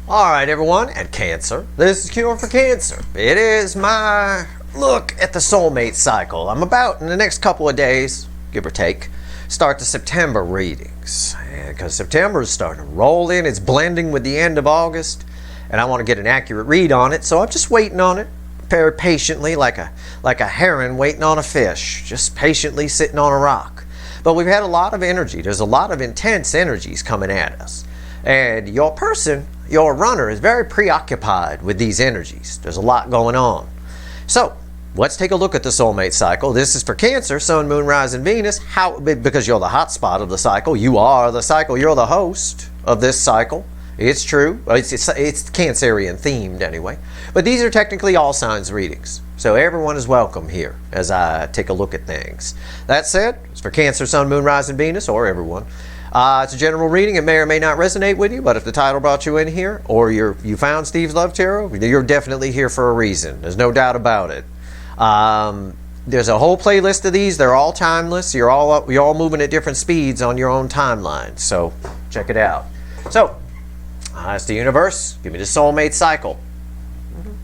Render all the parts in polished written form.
All right, everyone, at Cancer, this is Cure for Cancer. It is my look at the soulmate cycle. I'm about, in the next couple of days, give or take, start the September readings. Because September is starting to roll in, it's blending with the end of August, and I want to get an accurate read on it, so I'm just waiting on it, very patiently, like a heron waiting on a fish, just patiently sitting on a rock. But we've had a lot of energy. There's a lot of intense energies coming at us. And your person, your runner, is very preoccupied with these energies. There's a lot going on. So let's take a look at the soulmate cycle. This is for Cancer, Sun, Moon, Rising, Venus. Because you're the hot spot of the cycle. You are the cycle. You're the host of this cycle. It's true. It's Cancerian themed anyway. But these are technically all signs readings. So everyone is welcome here as I take a look at things. That said, it's for Cancer, Sun, Moon, Rising, Venus, or everyone. It's a general reading. It may or may not resonate with you, but if the title brought you in here, or you found Steve's Love Tarot, you're definitely here for a reason. There's no doubt about it. There's a whole playlist of these. They're all timeless. You're all moving at different speeds on your own timeline. So check it out. So, it's the universe. Give me the soulmate cycle.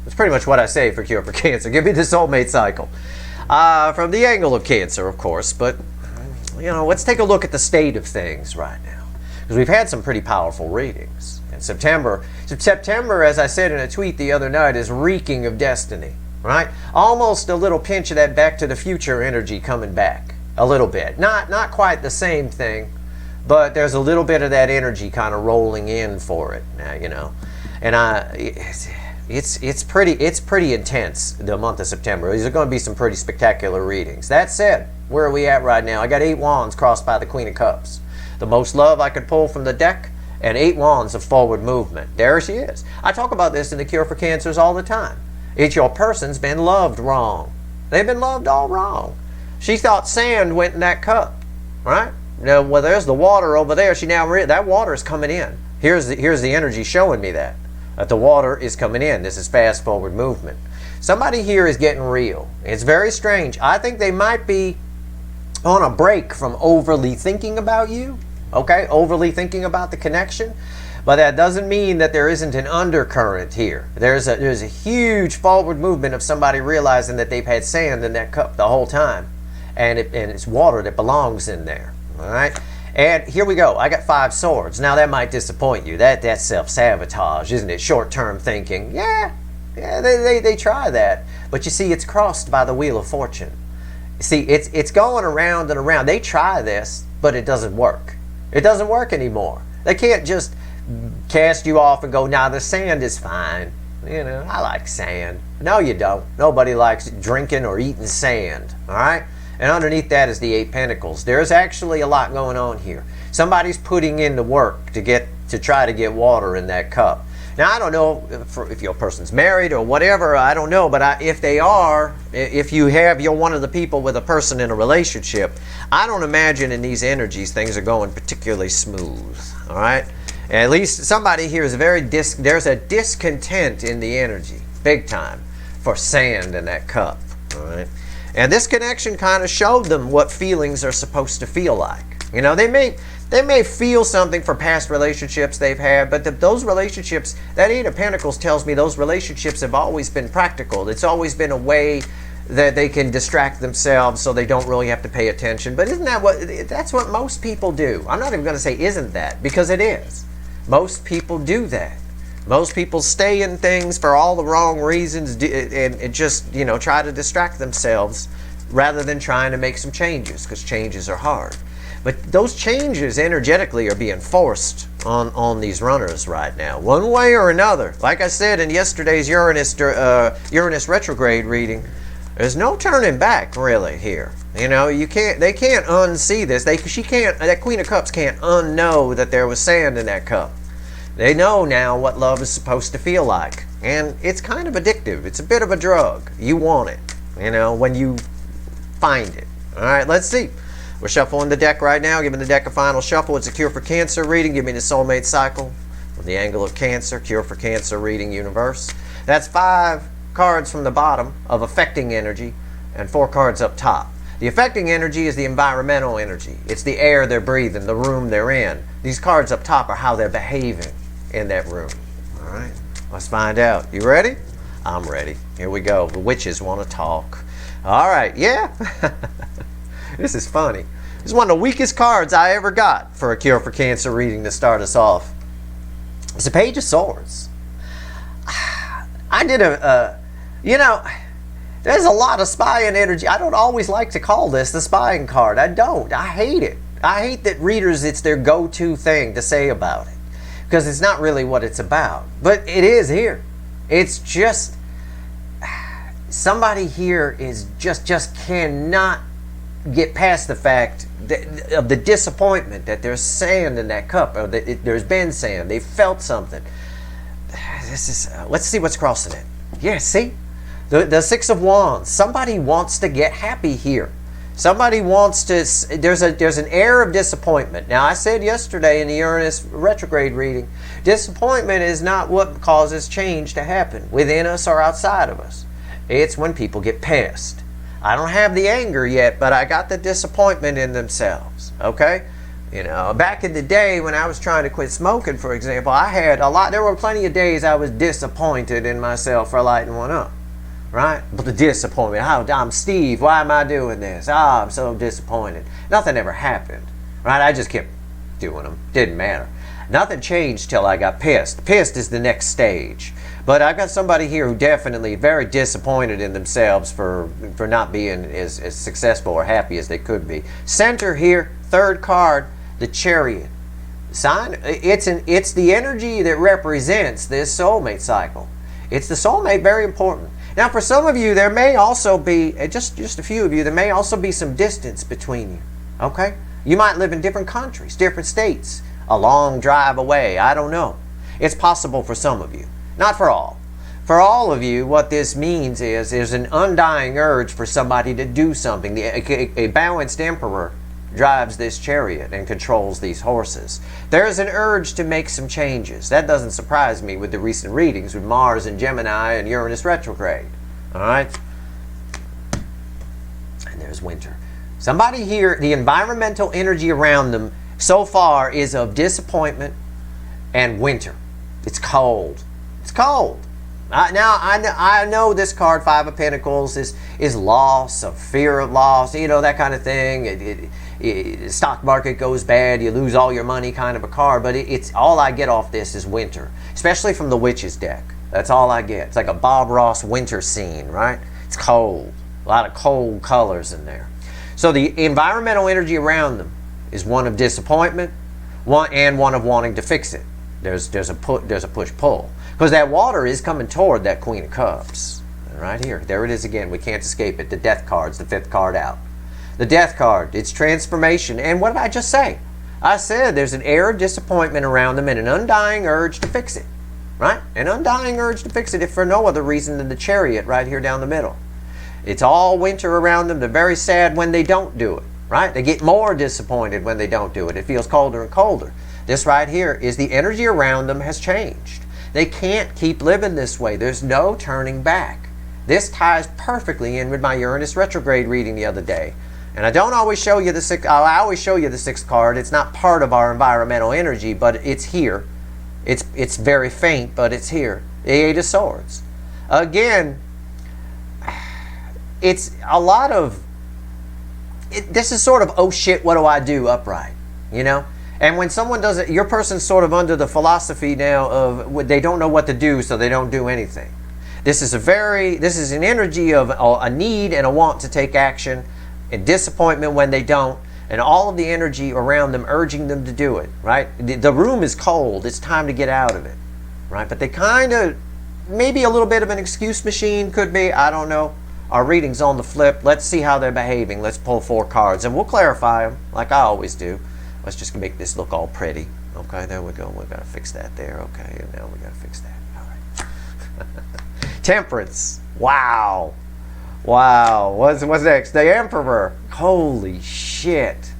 That's pretty much what I say for Cure for Cancer. Give me the soulmate cycle. From the angle of Cancer, of course, but let's take a look at the state of things right now, because we've had some pretty powerful readings. And September, as I said in a tweet the other night, is reeking of destiny, right? Almost a little pinch of that Back to the Future energy coming back, a little bit. Not quite the same thing, but there's a little bit of that energy kind of rolling in for it now, and it's pretty intense, the month of September. These are going to be some pretty spectacular readings. That said, where are we at right now? I got 8 wands crossed by the Queen of Cups. The most love I could pull from the deck, and 8 wands of forward movement. There she is. I talk about this in the Cure for Cancers all the time. It's your person's been loved wrong. They've been loved all wrong. She thought sand went in that cup, right? Now, well, there's the water over there. That water is coming in. Here's the energy showing me that the water is coming in. This is fast forward movement. Somebody here is getting real. It's very strange. I think they might be on a break from overly thinking about you, okay? Overly thinking about the connection. But that doesn't mean that there isn't an undercurrent here. There's a huge forward movement of somebody realizing that they've had sand in that cup the whole time. And it's water that belongs in there, all right? And here we go. I got 5 swords. Now that might disappoint you. That's self-sabotage, isn't it? Short-term thinking. Yeah, they try that. But you see, it's crossed by the Wheel of Fortune. See, it's going around and around. They try this, but it doesn't work. It doesn't work anymore. They can't just cast you off and go, nah, the sand is fine. I like sand. No, you don't. Nobody likes drinking or eating sand, all right? And underneath that is the 8 Pentacles. There's actually a lot going on here. Somebody's putting in the work to try to get water in that cup. Now, I don't know if your person's married or whatever, I don't know, but if they are, if you're one of the people with a person in a relationship, I don't imagine in these energies things are going particularly smooth, all right? At least somebody here is there's a discontent in the energy, big time, for sand in that cup, all right? And this connection kind of showed them what feelings are supposed to feel like. They may feel something for past relationships they've had, but those relationships, that 8 of Pentacles tells me those relationships have always been practical. It's always been a way that they can distract themselves so they don't really have to pay attention. But that's what most people do. I'm not even going to say isn't that, because it is. Most people do that. Most people stay in things for all the wrong reasons and just, try to distract themselves rather than trying to make some changes, because changes are hard. But those changes energetically are being forced on these runners right now, one way or another. Like I said in yesterday's Uranus retrograde reading, there's no turning back really here. They can't unsee this. That Queen of Cups can't unknow that there was sand in that cup. They know now what love is supposed to feel like. And it's kind of addictive. It's a bit of a drug. You want it, when you find it. All right, let's see. We're shuffling the deck right now, giving the deck a final shuffle. It's a Cure for Cancer reading. Give me the soulmate cycle from the angle of Cancer, Cure for Cancer reading universe. That's 5 cards from the bottom of affecting energy and 4 cards up top. The affecting energy is the environmental energy. It's the air they're breathing, the room they're in. These cards up top are how they're behaving in that room. All right, let's find out. You ready? I'm ready. Here we go. The witches want to talk. All right, yeah. This is funny. This is one of the weakest cards I ever got for a Cure for Cancer reading to start us off. It's a Page of Swords. I did you know, there's a lot of spying energy. I don't always like to call this the spying card. I don't. I hate it. I hate that readers, it's their go-to thing to say about it. Because it's not really what it's about. But it is here. It's just, somebody here is just cannot get past the fact of the disappointment that there's sand in that cup, or that there's been sand. They felt something. This is, let's see what's crossing it. Yeah, see? The Six of Wands. Somebody wants to get happy here. Somebody wants to, there's an air of disappointment. Now, I said yesterday in the Uranus retrograde reading, disappointment is not what causes change to happen within us or outside of us. It's when people get pissed. I don't have the anger yet, but I got the disappointment in themselves, okay? You know, back in the day when I was trying to quit smoking, for example, there were plenty of days I was disappointed in myself for lighting one up. Right? But the disappointment. I'm Steve. Why am I doing this? I'm so disappointed. Nothing ever happened. Right? I just kept doing them. Didn't matter. Nothing changed till I got pissed. Pissed is the next stage. But I've got somebody here who definitely very disappointed in themselves for not being as successful or happy as they could be. Center here, third card, the Chariot. Sign. It's the energy that represents this soulmate cycle. It's the soulmate, very important. Now, for some of you, there may also be, just a few of you, there may also be some distance between you, okay? You might live in different countries, different states, a long drive away, I don't know. It's possible for some of you, not for all. For all of you, what this means is there's an undying urge for somebody to do something. A balanced emperor drives this chariot and controls these horses. There's an urge to make some changes. That doesn't surprise me with the recent readings with Mars and Gemini and Uranus retrograde. All right? And there's winter. Somebody here, the environmental energy around them so far is of disappointment and winter. It's cold. It's cold. Now, I know this card, Five of Pentacles, is loss, of fear of loss, you know, that kind of thing. Stock market goes bad, you lose all your money kind of a card, but it's all I get off this is winter, especially from the Witches deck. That's all I get. It's like a Bob Ross winter scene, right? It's cold. A lot of cold colors in there. So the environmental energy around them is one of disappointment, and one of wanting to fix it. There's a push-pull. Because that water is coming toward that Queen of Cups. Right here. There it is again. We can't escape it. The Death card's the fifth card out. The Death card, it's transformation. And what did I just say? I said there's an air of disappointment around them and an undying urge to fix it. Right? An undying urge to fix it, if for no other reason than the Chariot right here down the middle. It's all winter around them. They're very sad when they don't do it. Right? They get more disappointed when they don't do it. It feels colder and colder. This right here is the energy around them has changed. They can't keep living this way. There's no turning back. This ties perfectly in with my Uranus retrograde reading the other day. And I don't always show you the sixth. I always show you the sixth card. It's not part of our environmental energy, but it's here. It's very faint, but it's here. The Eight of Swords. Again, it's a lot of. This is sort of, oh shit, what do I do upright? You know. And when someone does it, your person's sort of under the philosophy now of they don't know what to do, so they don't do anything. This is an energy of a need and a want to take action, and disappointment when they don't, and all of the energy around them urging them to do it, right? The room is cold. It's time to get out of it, right? But they kind of, maybe a little bit of an excuse machine could be, I don't know. Our reading's on the flip. Let's see how they're behaving. Let's pull 4 cards, and we'll clarify them like I always do. Let's just make this look all pretty. Okay, there we go. We got to fix that there. Okay, and now we got to fix that. All right. Temperance. Wow. Wow. What's next? The Emperor. Holy shit.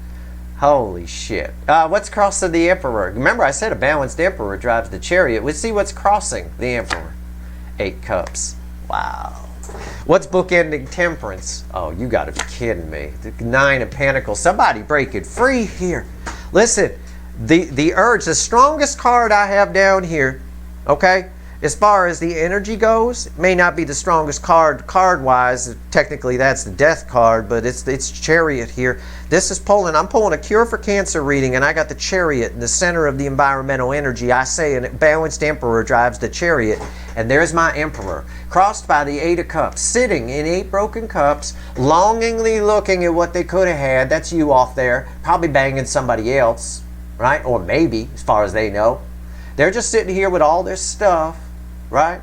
Holy shit. What's crossing the Emperor? Remember I said a balanced Emperor drives the Chariot. Let's see what's crossing the Emperor. 8 Cups. Wow. What's bookending Temperance? Oh, you got to be kidding me. The 9 of Pentacles. Somebody break it free here. Listen, the urge, the strongest card I have down here Okay? As far as the energy goes, it may not be the strongest card-wise. Technically, that's the death card, but it's Chariot here. This is pulling. I'm pulling a Cure for Cancer reading, and I got the Chariot in the center of the environmental energy. I say a balanced Emperor drives the Chariot, and there's my Emperor, crossed by the Eight of Cups, sitting in 8 broken cups, longingly looking at what they could have had. That's you off there, probably banging somebody else, right? Or maybe, as far as they know. They're just sitting here with all their stuff. Right?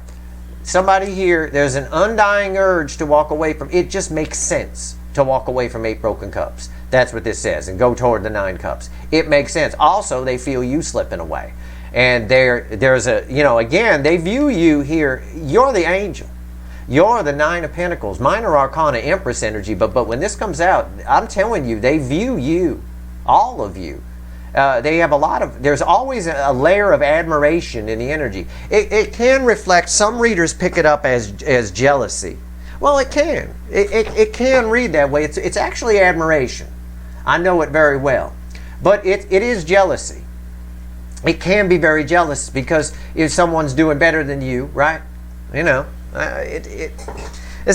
Somebody here, there's an undying urge to walk away from. It just makes sense to walk away from 8 broken cups. That's what this says. And go toward the 9 cups. It makes sense. Also, they feel you slipping away. And there's a, again, they view you here. You're the angel. You're the 9 of Pentacles. Minor Arcana, Empress energy. But when this comes out, I'm telling you, they view you. All of you. They have there's always a layer of admiration in the energy. It can reflect, some readers pick it up as jealousy. Well, it can. It can read that way. It's actually admiration. I know it very well. But it is jealousy. It can be very jealous because if someone's doing better than you, right? It's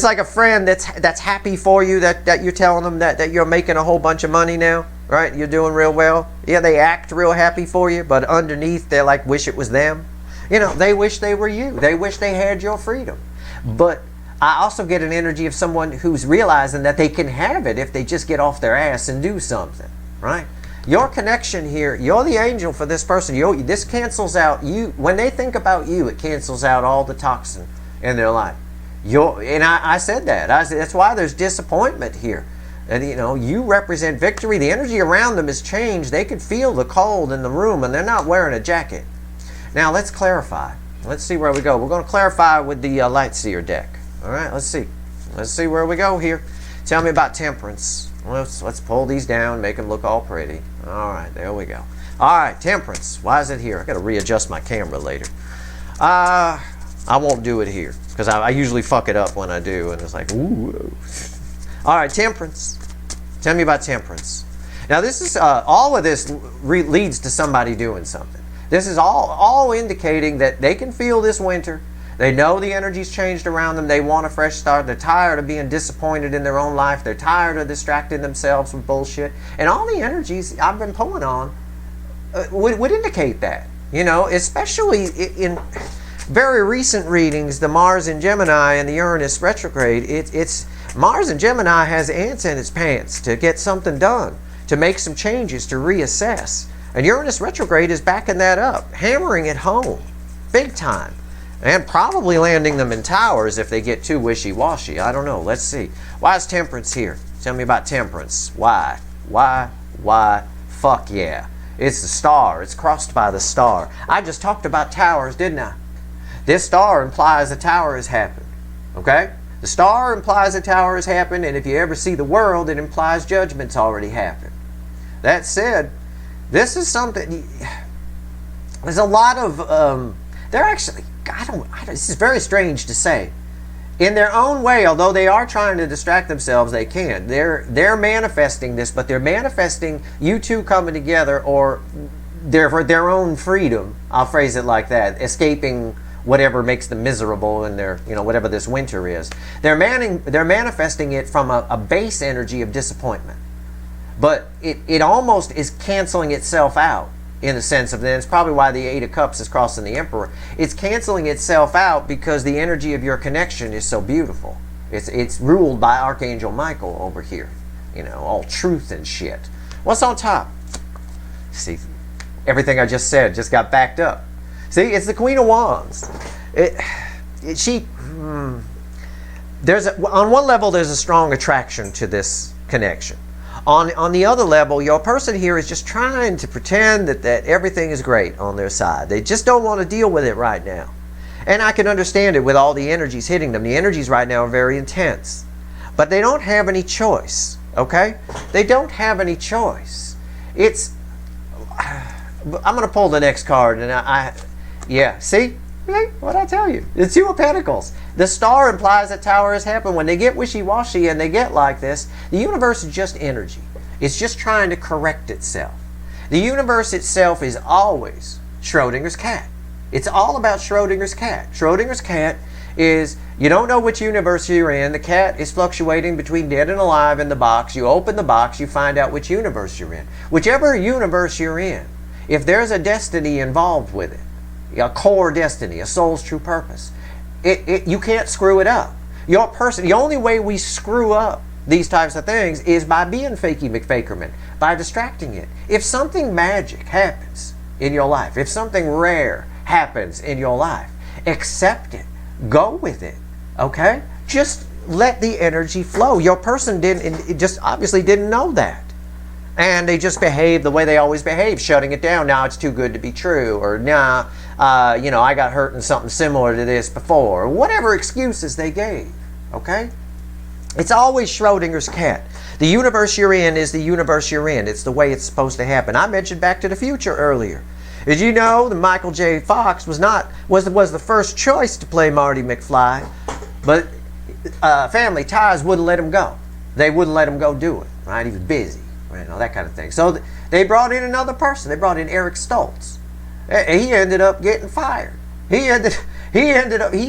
like a friend that's happy for you, that you're telling them that you're making a whole bunch of money now. Right? You're doing real well. Yeah, they act real happy for you, but underneath they're like, wish it was them. They wish they were you. They wish they had your freedom. But I also get an energy of someone who's realizing that they can have it if they just get off their ass and do something. Right? Your connection here, you're the angel for this person. This cancels out you. When they think about you, it cancels out all the toxin in their life. I said that. That's why there's disappointment here. And you represent victory. The energy around them has changed. They could feel the cold in the room, and they're not wearing a jacket. Now let's clarify. Let's see where we go. We're going to clarify with the Light Seer deck. All right, let's see. Let's see where we go here. Tell me about Temperance. Let's pull these down, make them look all pretty. All right, there we go. All right, Temperance. Why is it here? I got to readjust my camera later. I won't do it here because I usually fuck it up when I do, and it's like, ooh. All right, Temperance. Tell me about Temperance. Now, this is all of this leads to somebody doing something. This is all indicating that they can feel this winter. They know the energy's changed around them. They want a fresh start. They're tired of being disappointed in their own life. They're tired of distracting themselves with bullshit. And all the energies I've been pulling on would indicate that. Especially in very recent readings, the Mars in Gemini and the Uranus retrograde, it's Mars in Gemini has ants in its pants to get something done, to make some changes, to reassess. And Uranus retrograde is backing that up, hammering it home, big time. And probably landing them in towers if they get too wishy-washy. I don't know. Let's see. Why is Temperance here? Tell me about Temperance. Why? Fuck yeah. It's the star. It's crossed by the star. I just talked about towers, didn't I? This star implies a tower has happened. Okay? The star implies a tower has happened, and if you ever see the world, it implies judgment's already happened. That said, this is something. There's a lot of. They're actually. This is very strange to say. In their own way, although they are trying to distract themselves, they can't. They're manifesting this, but they're manifesting you two coming together, or their own freedom. I'll phrase it like that, escaping whatever makes them miserable in their, whatever this winter is. They're manifesting it from a base energy of disappointment. But it almost is canceling itself out in the sense of, then it's probably why the Eight of Cups is crossing the Emperor. It's canceling itself out because the energy of your connection is so beautiful. It's ruled by Archangel Michael over here. All truth and shit. What's on top? See, everything I just said just got backed up. See, it's the Queen of Wands. On one level, there's a strong attraction to this connection. On the other level, your person here is just trying to pretend that everything is great on their side. They just don't want to deal with it right now. And I can understand it with all the energies hitting them. The energies right now are very intense. But they don't have any choice, okay? They don't have any choice. I'm going to pull the next card, and yeah, see? What'd I tell you? The Two of Pentacles. The star implies that tower has happened. When they get wishy-washy and they get like this, the universe is just energy. It's just trying to correct itself. The universe itself is always Schrodinger's cat. It's all about Schrodinger's cat. Schrodinger's cat is, you don't know which universe you're in. The cat is fluctuating between dead and alive in the box. You open the box, you find out which universe you're in. Whichever universe you're in, if there's a destiny involved with it, a core destiny, a soul's true purpose, you can't screw it up. Your person, the only way we screw up these types of things is by being fakey McFakerman, by distracting it. If something magic happens in your life, if something rare happens in your life, accept it. Go with it. Okay? Just let the energy flow. Your person just obviously didn't know that. And they just behaved the way they always behave, shutting it down. Now it's too good to be true. Or, nah, I got hurt in something similar to this before. Or whatever excuses they gave. Okay? It's always Schrodinger's cat. The universe you're in is the universe you're in. It's the way it's supposed to happen. I mentioned Back to the Future earlier. Did you know that Michael J. Fox was the first choice to play Marty McFly, but Family Ties wouldn't let him go. They wouldn't let him go do it. Right? He was busy. Right? All that kind of thing. So they brought in another person. They brought in Eric Stoltz. He ended up getting fired. He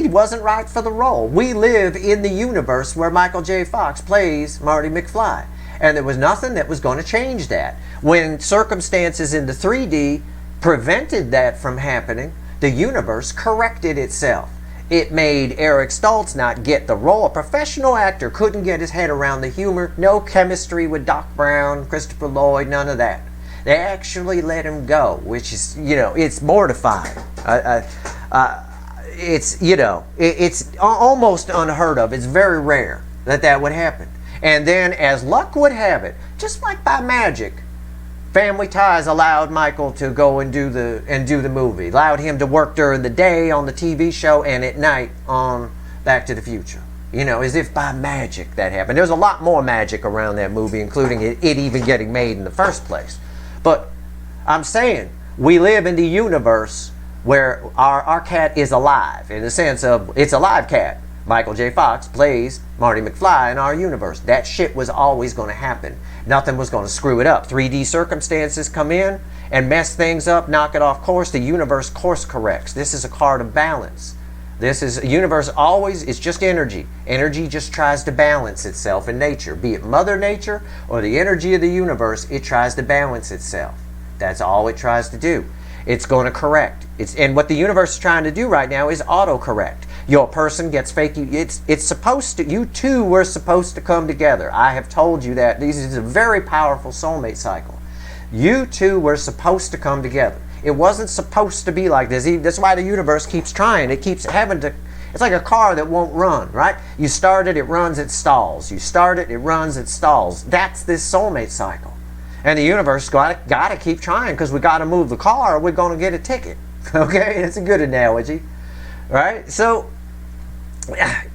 wasn't right for the role. We live in the universe where Michael J. Fox plays Marty McFly. And there was nothing that was going to change that. When circumstances in the 3D prevented that from happening, the universe corrected itself. It made Eric Stoltz not get the role. A professional actor couldn't get his head around the humor. No chemistry with Doc Brown, Christopher Lloyd, none of that. They actually let him go, which is, it's mortifying. It's almost unheard of. It's very rare that would happen. And then, as luck would have it, just like by magic, Family Ties allowed Michael to go and do the movie. Allowed him to work during the day on the TV show and at night on Back to the Future. As if by magic that happened. There's a lot more magic around that movie, including it even getting made in the first place. But I'm saying, we live in the universe where our cat is alive, in the sense of it's a live cat. Michael J. Fox plays Marty McFly in our universe. That shit was always going to happen. Nothing was going to screw it up. 3D circumstances come in and mess things up, knock it off course. The universe course corrects. This is a card of balance. This is a universe always, it's just energy. Energy just tries to balance itself in nature. Be it Mother Nature or the energy of the universe, it tries to balance itself. That's all it tries to do. It's going to correct. And what the universe is trying to do right now is auto-correct. Your person gets fake. It's supposed to. You two were supposed to come together. I have told you that. This is a very powerful soulmate cycle. You two were supposed to come together. It wasn't supposed to be like this. That's why the universe keeps trying. It keeps having to. It's like a car that won't run, right? You start it, it runs, it stalls. You start it, it runs, it stalls. That's this soulmate cycle. And the universe got to keep trying, because we got to move the car or we're going to get a ticket. Okay? It's a good analogy. Right? So,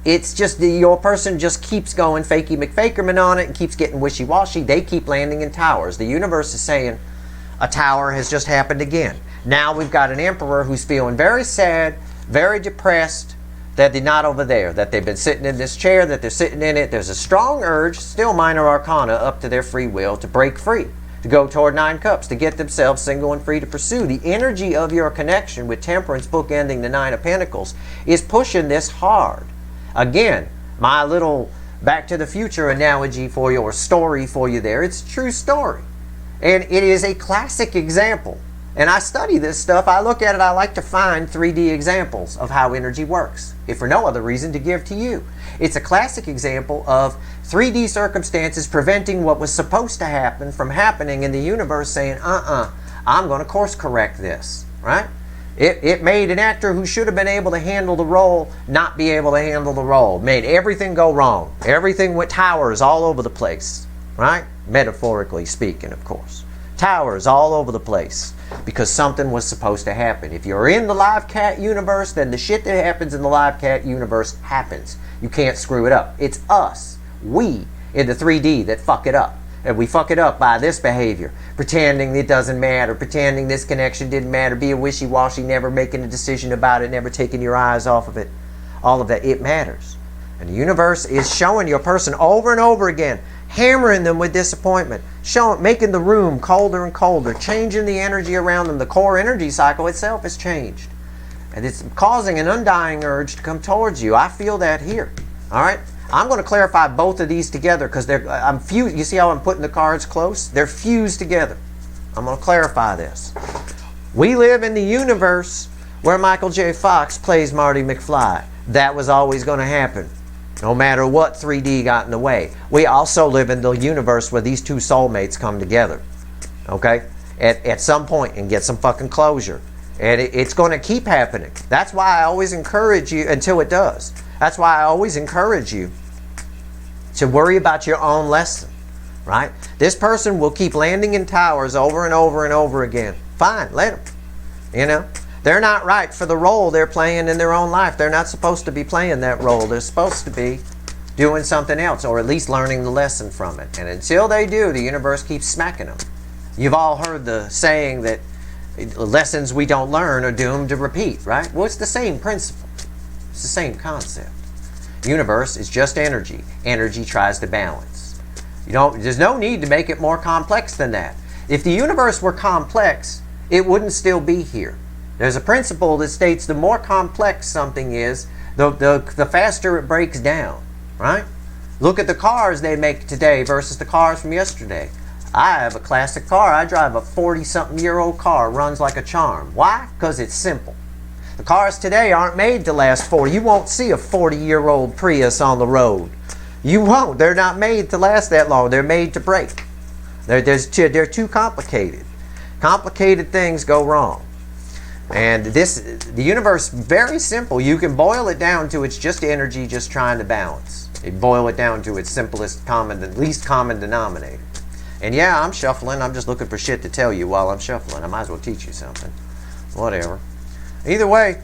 it's just your person just keeps going fakey McFakerman on it and keeps getting wishy-washy. They keep landing in towers. The universe is saying a tower has just happened again. Now we've got an emperor who's feeling very sad, very depressed, that they're not over there, that they've been sitting in this chair, that they're sitting in it. There's a strong urge, still minor arcana, up to their free will, to break free, to go toward 9 cups, to get themselves single and free to pursue. The energy of your connection with Temperance bookending the 9 of Pentacles is pushing this hard. Again, my little Back to the Future analogy for you, or story for you there, it's a true story. And it is a classic example. And I study this stuff. I look at it. I like to find 3D examples of how energy works, if for no other reason to give to you. It's a classic example of 3D circumstances preventing what was supposed to happen from happening, in the universe saying, I'm going to course correct this, right? It made an actor who should have been able to handle the role not be able to handle the role. Made everything go wrong. Everything went towers all over the place, right? Metaphorically speaking, of course. Towers all over the place, because something was supposed to happen. If you're in the live cat universe, then the shit that happens in the live cat universe happens. You can't screw it up. It's us, we, in the 3D that fuck it up. And we fuck it up by this behavior. Pretending it doesn't matter. Pretending this connection didn't matter. Being wishy-washy, never making a decision about it, never taking your eyes off of it. All of that, it matters. And the universe is showing your person over and over again, hammering them with disappointment, making the room colder and colder, changing the energy around them. The core energy cycle itself has changed. And it's causing an undying urge to come towards you. I feel that here. All right? I'm going to clarify both of these together because I'm fused. You see how I'm putting the cards close? They're fused together. I'm going to clarify this. We live in the universe where Michael J. Fox plays Marty McFly. That was always going to happen, no matter what 3D got in the way. We also live in the universe where these two soulmates come together, okay, at some point and get some fucking closure. And it's going to keep happening. That's why I always encourage you, until it does. That's why I always encourage you to worry about your own lesson, right? This person will keep landing in towers over and over and over again. Fine, let them. You know, they're not right for the role they're playing in their own life. They're not supposed to be playing that role. They're supposed to be doing something else, or at least learning the lesson from it. And until they do, the universe keeps smacking them. You've all heard the saying that lessons we don't learn are doomed to repeat, right? Well, it's the same principle. It's the same concept. The universe is just energy. Energy tries to balance. There's no need to make it more complex than that. If the universe were complex, it wouldn't still be here. There's a principle that states the more complex something is, the faster it breaks down, right? Look at the cars they make today versus the cars from yesterday. I have a classic car. I drive a 40-something-year-old car. Runs like a charm. Why? Because it's simple. The cars today aren't made to last 40. You won't see a 40-year-old Prius on the road. You won't. They're not made to last that long. They're made to break. They're too complicated. Complicated things go wrong. And the universe, very simple. You can boil it down to it's just energy just trying to balance. You boil it down to its least common denominator. And yeah, I'm shuffling. I'm just looking for shit to tell you while I'm shuffling. I might as well teach you something. Whatever. Either way,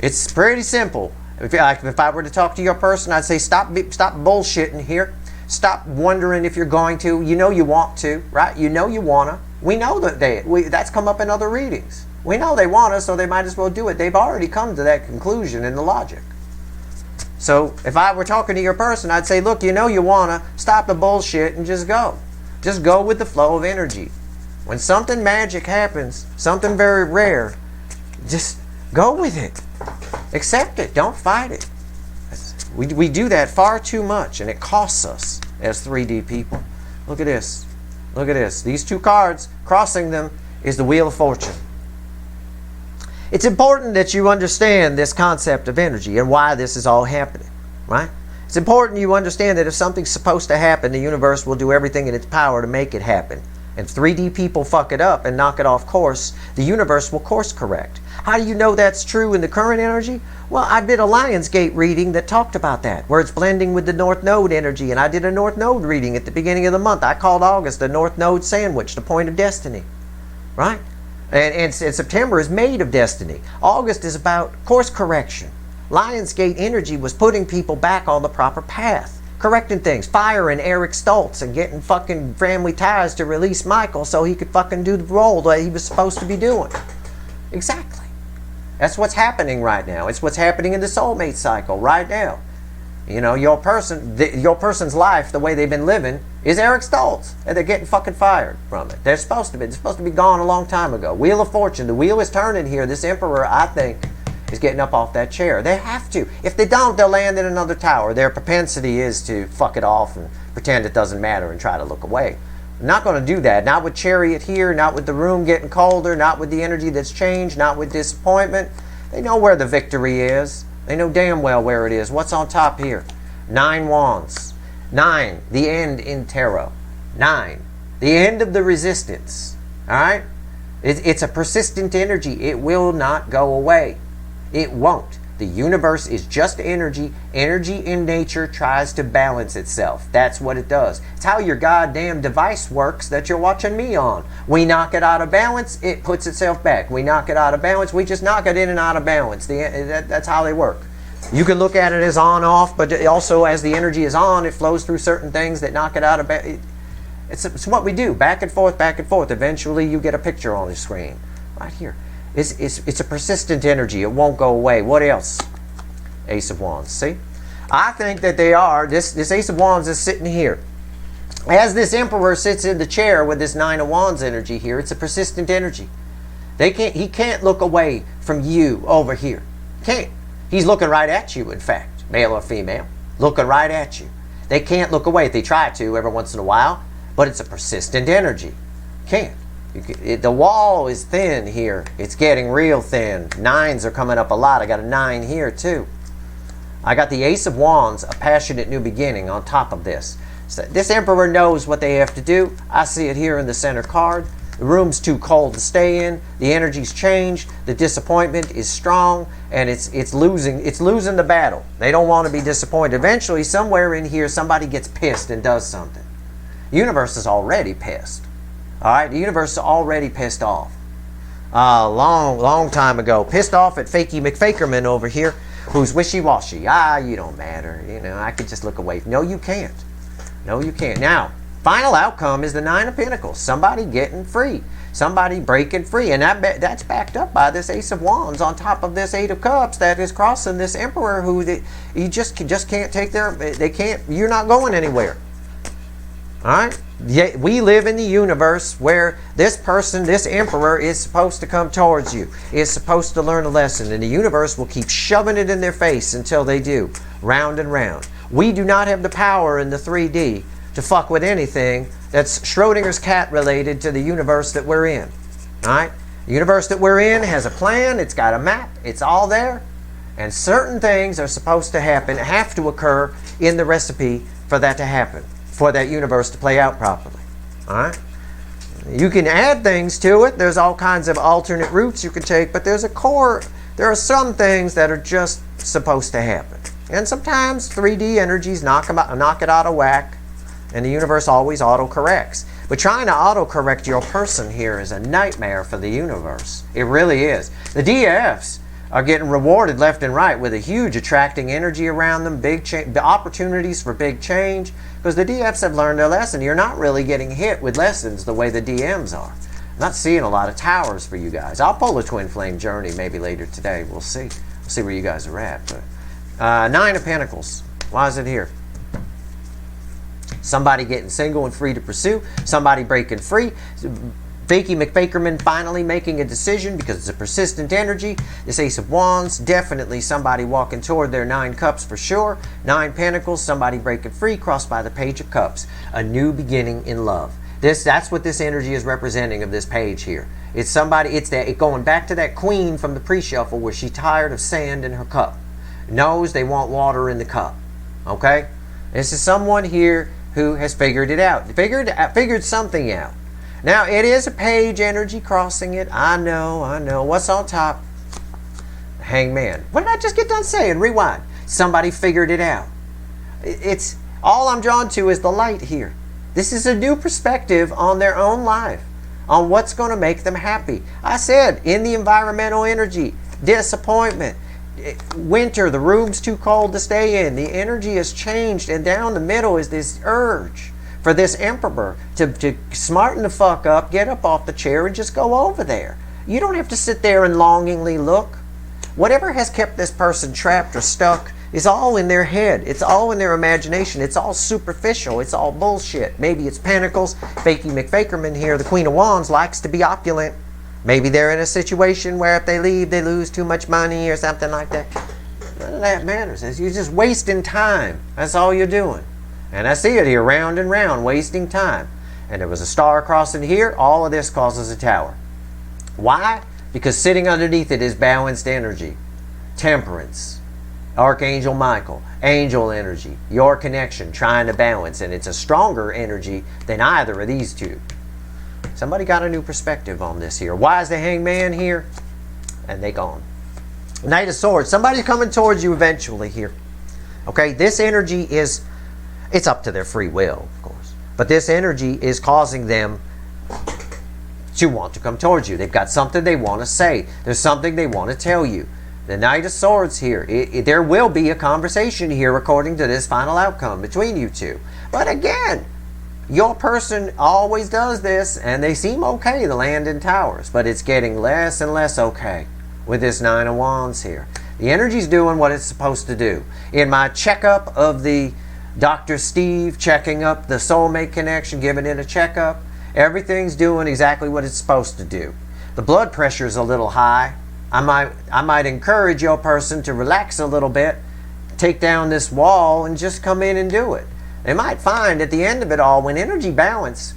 it's pretty simple. If I were to talk to your person, I'd say stop bullshitting here. Stop wondering if you're going to. You know you want to, right? You know you want to. We know that that's come up in other readings. We know they want to, so they might as well do it. They've already come to that conclusion in the logic. So if I were talking to your person, I'd say, look, you know you want to. Stop the bullshit and just go. Just go with the flow of energy. When something magic happens, something very rare, just go with it. Accept it. Don't fight it. We do that far too much, and it costs us as 3D people. Look at this. Look at this. These two cards, crossing them is the Wheel of Fortune. It's important that you understand this concept of energy and why this is all happening, right? It's important you understand that if something's supposed to happen, the universe will do everything in its power to make it happen. And 3D people fuck it up and knock it off course, the universe will course correct. How do you know that's true in the current energy? Well, I did a Lionsgate reading that talked about that, where it's blending with the North Node energy, and I did a North Node reading at the beginning of the month. I called August the North Node sandwich, the point of destiny, right? And September is made of destiny. August is about course correction. Lionsgate energy was putting people back on the proper path, correcting things, firing Eric Stoltz and getting fucking family ties to release Michael so he could fucking do the role that he was supposed to be doing. Exactly. That's what's happening right now. It's what's happening in the soulmate cycle right now. You know, your person's life, the way they've been living, is Eric Stoltz, and they're getting fucking fired from it. They're supposed to be gone a long time ago. Wheel of Fortune. The wheel is turning here. This emperor, I think, is getting up off that chair. They have to. If they don't, they'll land in another tower. Their propensity is to fuck it off and pretend it doesn't matter and try to look away. I'm not going to do that. Not with Chariot here, not with the room getting colder, not with the energy that's changed, not with disappointment. They know where the victory is. They know damn well where it is. What's on top here? 9 wands. 9, the end in tarot. 9, the end of the resistance. All right? It's a persistent energy. It will not go away. It won't. The universe is just energy. Energy in nature tries to balance itself. That's what it does. It's how your goddamn device works that you're watching me on. We knock it out of balance, it puts itself back. We knock it out of balance, we just knock it in and out of balance. That's how they work. You can look at it as on-off, but also as the energy is on, it flows through certain things that knock it out of balance. It's what we do, back and forth, back and forth. Eventually you get a picture on the screen, right here. It's a persistent energy. It won't go away. What else? Ace of Wands. See? I think that they are. This Ace of Wands is sitting here. As this Emperor sits in the chair with this 9 of Wands energy here, it's a persistent energy. He can't look away from you over here. Can't. He's looking right at you, in fact, male or female, looking right at you. They can't look away if they try to every once in a while, but it's a persistent energy. Can't. The wall is thin here. It's getting real thin. Nines are coming up a lot. I got a 9 here too. I got the Ace of Wands, a passionate new beginning on top of this. So this Emperor knows what they have to do. I see it here in the center card. The room's too cold to stay in. The energy's changed. The disappointment is strong, and it's losing the battle. They don't want to be disappointed. Eventually, somewhere in here, somebody gets pissed and does something. The universe is already pissed. All right, the universe is already pissed off. Long time ago, pissed off at Fakey McFakerman over here, who's wishy-washy. You don't matter. You know, I could just look away. No, you can't. No, you can't. Now, final outcome is the 9 of Pentacles. Somebody getting free. Somebody breaking free. And that's backed up by this Ace of Wands on top of this 8 of Cups that is crossing this Emperor who you just can't take you're not going anywhere. All right? Yet we live in the universe where this person, this Emperor, is supposed to come towards you. Is supposed to learn a lesson. And the universe will keep shoving it in their face until they do. Round and round. We do not have the power in the 3D to fuck with anything that's Schrodinger's cat related to the universe that we're in. All right? The universe that we're in has a plan. It's got a map. It's all there. And certain things are supposed to happen, have to occur in the recipe for that to happen, for that universe to play out properly. All right? You can add things to it. There's all kinds of alternate routes you can take, but there's a core. There are some things that are just supposed to happen. And sometimes 3D energies knock it out of whack, and the universe always auto-corrects. But trying to auto-correct your person here is a nightmare for the universe. It really is. The DFs are getting rewarded left and right with a huge attracting energy around them, the opportunities for big change, because the DFs have learned their lesson. You're not really getting hit with lessons the way the DMs are. I'm not seeing a lot of towers for you guys. I'll pull a twin flame journey maybe later today. We'll see. We'll see where you guys are at. But 9 of Pentacles. Why is it here? Somebody getting single and free to pursue. Somebody breaking free. Fakey McFakerman finally making a decision because it's a persistent energy. This Ace of Wands, definitely somebody walking toward their 9 Cups for sure. 9 Pentacles, somebody breaking free, crossed by the Page of Cups. A new beginning in love. That's what this energy is representing of this page here. It's somebody, going back to that queen from the pre-shuffle where she's tired of sand in her cup. Knows they want water in the cup. Okay? This is someone here who has figured it out. Figured something out. Now, it is a page energy crossing it. I know. What's on top? Hangman. What did I just get done saying? Rewind. Somebody figured it out. It's all I'm drawn to is the light here. This is a new perspective on their own life, on what's going to make them happy. I said, in the environmental energy, disappointment, winter, the room's too cold to stay in. The energy has changed, and down the middle is this urge for this Emperor to smarten the fuck up, get up off the chair, and just go over there. You don't have to sit there and longingly look. Whatever has kept this person trapped or stuck is all in their head. It's all in their imagination. It's all superficial. It's all bullshit. Maybe it's Pentacles. Fakey McFakerman here, the Queen of Wands, likes to be opulent. Maybe they're in a situation where if they leave, they lose too much money or something like that. None of that matters. You're just wasting time. That's all you're doing. And I see it here, round and round, wasting time. And there was a star crossing here. All of this causes a tower. Why? Because sitting underneath it is balanced energy. Temperance. Archangel Michael. Angel energy. Your connection, trying to balance. And it's a stronger energy than either of these two. Somebody got a new perspective on this here. Why is the Hangman here? And they gone. Knight of Swords. Somebody's coming towards you eventually here. Okay, this energy is, it's up to their free will, of course. But this energy is causing them to want to come towards you. They've got something they want to say. There's something they want to tell you. The Knight of Swords here. There will be a conversation here according to this final outcome between you two. But again, your person always does this, and they seem okay to land in towers, but it's getting less and less okay with this 9 of Wands here. The energy's doing what it's supposed to do. In my checkup of the Dr. Steve, checking up the soulmate connection, giving it a checkup, everything's doing exactly what it's supposed to do. The blood pressure is a little high. I might encourage your person to relax a little bit, take down this wall, and just come in and do it. They might find at the end of it all, when energy does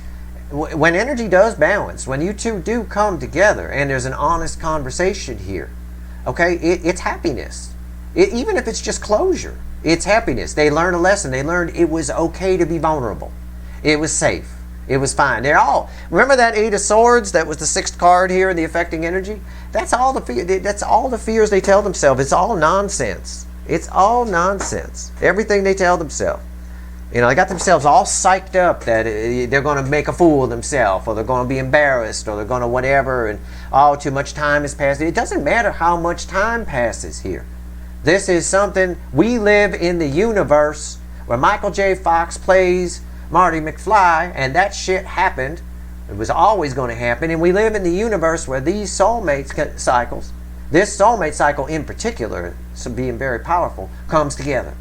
balance, when you two do come together and there's an honest conversation here, okay, it's happiness. Even if it's just closure, it's happiness. They learned a lesson. They learned it was okay to be vulnerable. It was safe. It was fine. Remember that Eight of Swords? That was the 6th card here in the affecting energy. That's all the fears they tell themselves. It's all nonsense. It's all nonsense. Everything they tell themselves. They got themselves all psyched up that they're going to make a fool of themselves, or they're going to be embarrassed, or they're going to whatever, and too much time has passed. It doesn't matter how much time passes here. This is something, we live in the universe where Michael J. Fox plays Marty McFly, and that shit happened. It was always going to happen, and we live in the universe where these soulmate cycles, this soulmate cycle in particular, so being very powerful, comes together.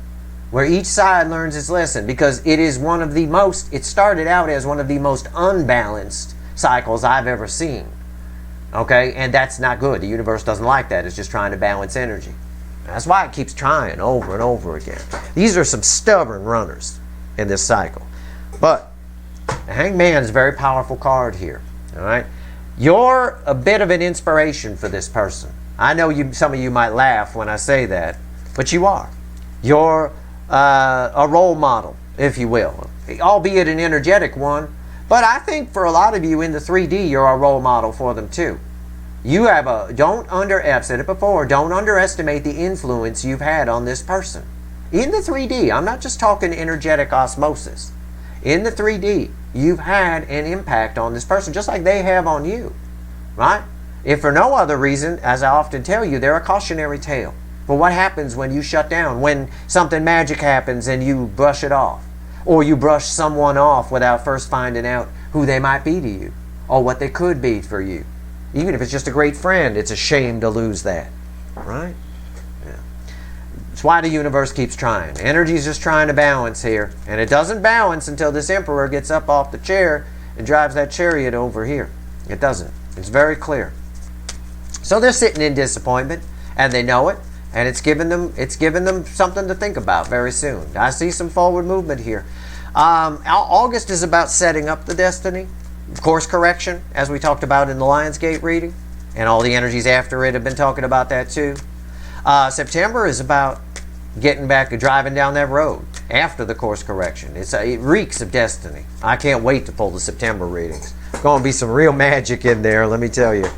Where each side learns its lesson, because it started out as one of the most unbalanced cycles I've ever seen. Okay, and that's not good. The universe doesn't like that. It's just trying to balance energy. That's why it keeps trying over and over again. These are some stubborn runners in this cycle. But the Hanged Man is a very powerful card here. All right, you're a bit of an inspiration for this person. I know some of you might laugh when I say that, but you are. You're a role model, if you will, albeit an energetic one. But I think for a lot of you in the 3D, you're a role model for them too. I've said it before, don't underestimate the influence you've had on this person. In the 3D, I'm not just talking energetic osmosis. In the 3D, you've had an impact on this person, just like they have on you, right? If for no other reason, as I often tell you, they're a cautionary tale. But what happens when you shut down, when something magic happens and you brush it off? Or you brush someone off without first finding out who they might be to you, or what they could be for you. Even if it's just a great friend, it's a shame to lose that, right? Yeah. It's why the universe keeps trying. Energy's just trying to balance here, and it doesn't balance until this emperor gets up off the chair and drives that chariot over here. It doesn't. It's very clear. So they're sitting in disappointment, and they know it. And it's given them something to think about very soon. I see some forward movement here. August is about setting up the destiny, course correction, as we talked about in the Lionsgate reading, and all the energies after it have been talking about that too. September is about getting back, driving down that road after the course correction. It reeks of destiny. I can't wait to pull the September readings. Going to be some real magic in there, let me tell you.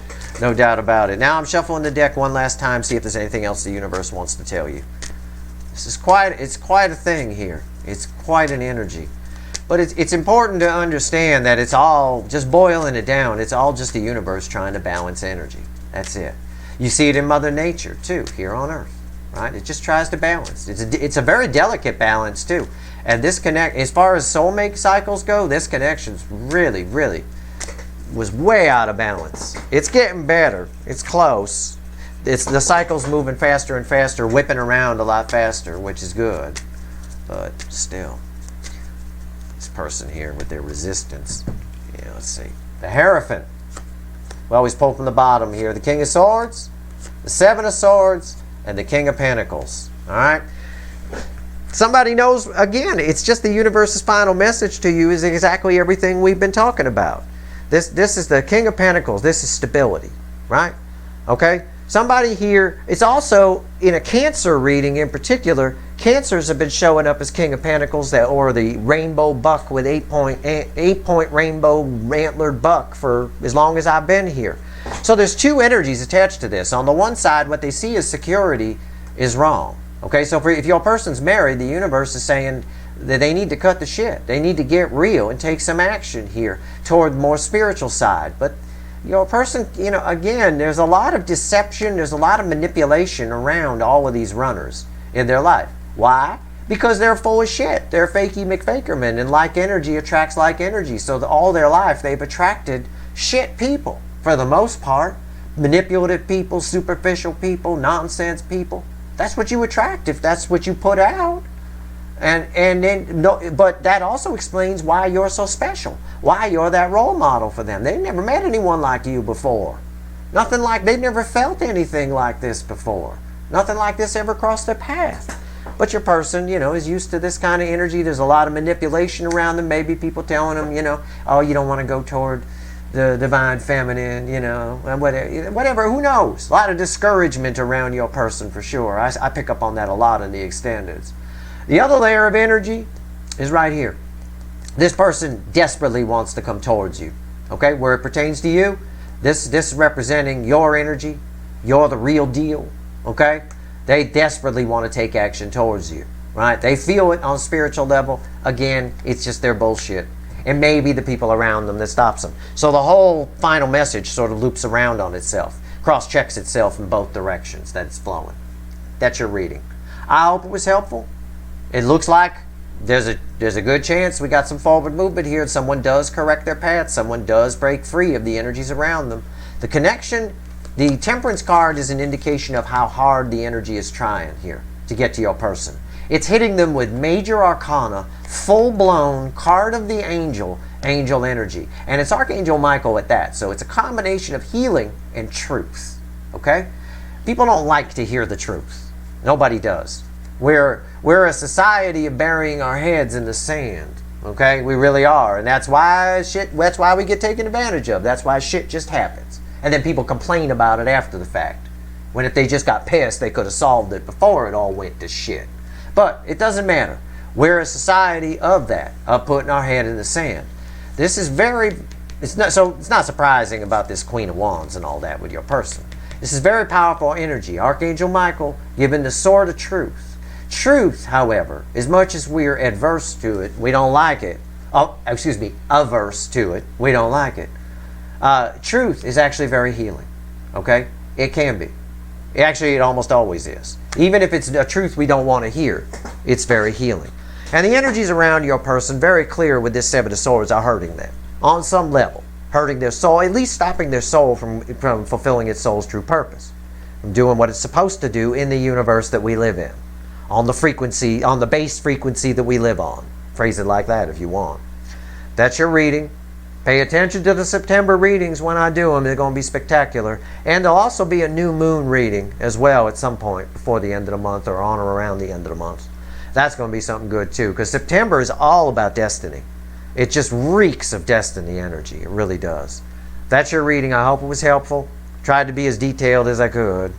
No doubt about it. Now I'm shuffling the deck one last time, see if there's anything else the universe wants to tell you. It's quite a thing here. It's quite an energy. But it's important to understand that it's all, just boiling it down, it's all just the universe trying to balance energy. That's it. You see it in Mother Nature too, here on Earth. Right? It just tries to balance. It's a very delicate balance too. And this as far as soulmate cycles go, this connection's really, really was way out of balance. It's getting better. It's close. The cycle's moving faster and faster, whipping around a lot faster, which is good. But still, this person here with their resistance. Yeah, let's see. The Hierophant. Well, he's pulled from the bottom here. The King of Swords, the Seven of Swords, and the King of Pentacles. All right? Somebody knows, again, it's just the universe's final message to you is exactly everything we've been talking about. This is the King of Pentacles. This is stability, right? Okay? Somebody here, it's also in a Cancer reading in particular, Cancers have been showing up as King of Pentacles, or the rainbow buck with eight point rainbow antlered buck for as long as I've been here. So there's two energies attached to this. On the one side, what they see as security is wrong. Okay, so if your person's married, the universe is saying that they need to cut the shit. They need to get real and take some action here toward the more spiritual side. But your person, again, there's a lot of deception, there's a lot of manipulation around all of these runners in their life. Why? Because they're full of shit. They're fakey McFakerman, and like energy attracts like energy. So all their life they've attracted shit people for the most part. Manipulative people, superficial people, nonsense people. That's what you attract if that's what you put out. And then, no, but that also explains why you're so special, why you're that role model for them. They've never met anyone like you before. Nothing like, they've never felt anything like this before. Nothing like this ever crossed their path. But your person, you know, is used to this kind of energy. There's a lot of manipulation around them. Maybe people telling them, you know, oh, you don't want to go toward the divine feminine, you know, whatever, who knows? A lot of discouragement around your person for sure. I pick up on that a lot in the extendeds. The other layer of energy is right here. This person desperately wants to come towards you. Okay, where it pertains to you, this is representing your energy. You're the real deal. Okay, they desperately want to take action towards you. Right? They feel it on a spiritual level. Again, it's just their bullshit. It may be the people around them that stops them. So the whole final message sort of loops around on itself, cross-checks itself in both directions that it's flowing. That's your reading. I hope it was helpful. It looks like there's a good chance we got some forward movement here. Someone does correct their path. Someone does break free of the energies around them. The connection, the Temperance card is an indication of how hard the energy is trying here to get to your person. It's hitting them with major arcana, full-blown card of the angel energy. And it's Archangel Michael at that. So it's a combination of healing and truth. Okay? People don't like to hear the truth. Nobody does. We're a society of burying our heads in the sand. Okay? We really are. And that's why we get taken advantage of. That's why shit just happens. And then people complain about it after the fact. When if they just got pissed, they could have solved it before it all went to shit. But it doesn't matter. We're a society of that, of putting our head in the sand. This is it's not surprising about this Queen of Wands and all that with your person. This is very powerful energy. Archangel Michael giving the sword of truth. Truth, however, as much as we're adverse to it, we don't like it. Averse to it, we don't like it. Truth is actually very healing. Okay? It can be. Actually, it almost always is. Even if it's a truth we don't want to hear, it's very healing. And the energies around your person, very clear with this Seven of Swords, are hurting them. On some level. Hurting their soul, at least stopping their soul from fulfilling its soul's true purpose. From doing what it's supposed to do in the universe that we live in. On the frequency, on the base frequency that we live on. Phrase it like that if you want. That's your reading. Pay attention to the September readings when I do them. They're going to be spectacular. And there'll also be a new moon reading as well at some point before the end of the month or on or around the end of the month. That's going to be something good too, because September is all about destiny. It just reeks of destiny energy. It really does. That's your reading. I hope it was helpful. Tried to be as detailed as I could.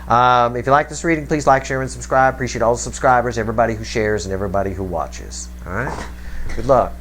If you like this reading, please like, share, and subscribe. Appreciate all the subscribers, everybody who shares, and everybody who watches. All right? Good luck.